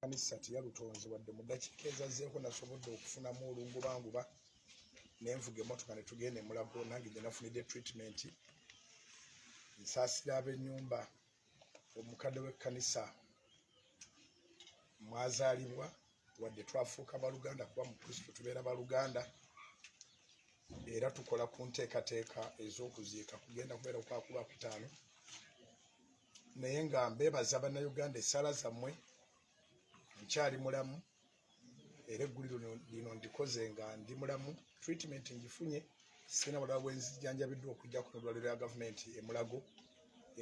kanisa teyalutonze wadde mu ddakiika ezazzeeko nasobodde okufunamu olungubanguba nenvuga emmotoka ne tugenda e Mulago nange gye nafunidde treatment nsaasira ab'ennyumba omukadde w'ekkanisa mwazaalibwa wadde twafuuka baluganda kuba mu Kristo tubeera baluganda era tukola ku nteekateeka ez'okuziika kugenda kubeera okwakuba kutaano naye nga mbeebaza bannayuganda essaala zammwe nkyali mulamu era egguliro lino ndikoze nga ndi mulamu treatment ngifunye sina balala bwenzijjanjabiddwa okujja ku ddwaliro ya gavumenti e Mulago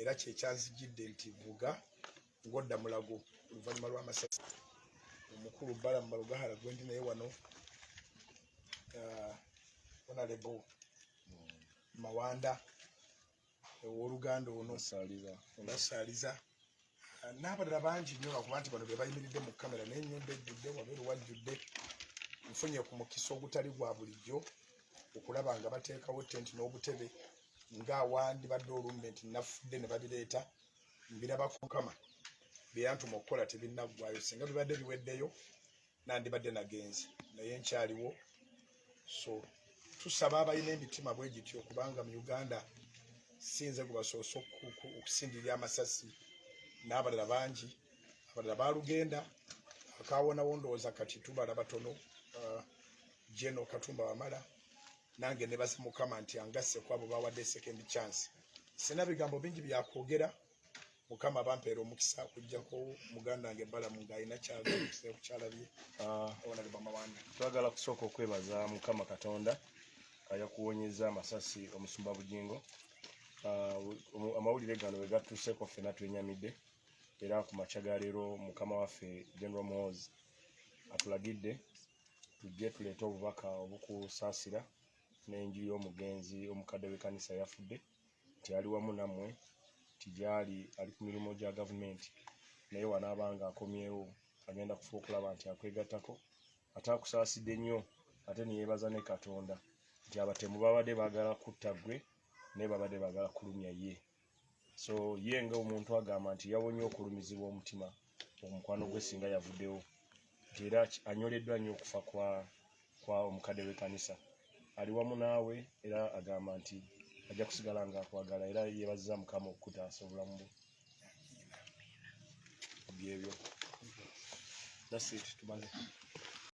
era kyekyanzijjidde nti vuga ng'odda Mulago oluvannyuma lw'amasasi omukulu Balamu Balugahala gwe ndi naye wano Honorable Mawanda ow'oluganda ono basaaliza n'abalala bangi nnyo lwakuba nti bano be bayimiridde mu kamera n'ennyumba ejjudde wabeeru wajjudde nfunye ku mukisa ogutali gwa bulijjo okulaba nga bateekawo tenti n'obutebe ng'awandi badde olumbe nti nafudde ne babireeta mbiraba ku Mukama bye yantuma okukola tebinnaggwayo singa bibadde biweddeyo nandibadde nagenze naye nkyaliwo so tusaba abalina emitima bwe gityo kubanga mu Uganda sinze gwe basoose okusindirira amasasi n'abalala bangi abalala baalugenda akaawonawo ndowooza kati tubala batono Jeno Katumba Wamala nange ne basa Mukama nti angasse ku abo bawadde second chance sina bigambo bingi byakwogera Mukama bampeera omukisa okuggyako muganda wange Balamu ng'alina kyalabye Honorable Mawanda. Twagala kusooka okwebaza Mukama Katonda ayakuwonyeza amasasi omusumba Bujingo. Amawulire gano we gatuuseeko ffenna twenyamidde era ku makya ga leero Mukama waffe General Muhoozi atulagidde tujje tuleete obubaka obukusaasira n'enju y'omugenzi omukadde w'ekkanisa yafudde nti ali wamu nammwe nti gyali ali ku mirimu gya gavumenti naye wanaabanga akomyewo agenda kufuba okulaba nti akwegattako ate akusaasidde nnyo ate ne yeebaza ne Katonda nti abatemu babadde baagala kutta ggwe naye babadde baagala kulumya ye so ye nga omuntu agamba nti yawonye okulumizibwa omutima omukwano gwe singa yavuddewo nti era anyoleddwa nnyo okufa kwa omukadde w'ekkanisa ali wamu naawe era agamba nti ajja kusigala nga akwagala era yeebaziza Mukama okukutaasa obulamu bwe byebyo. That's it. Tumaze.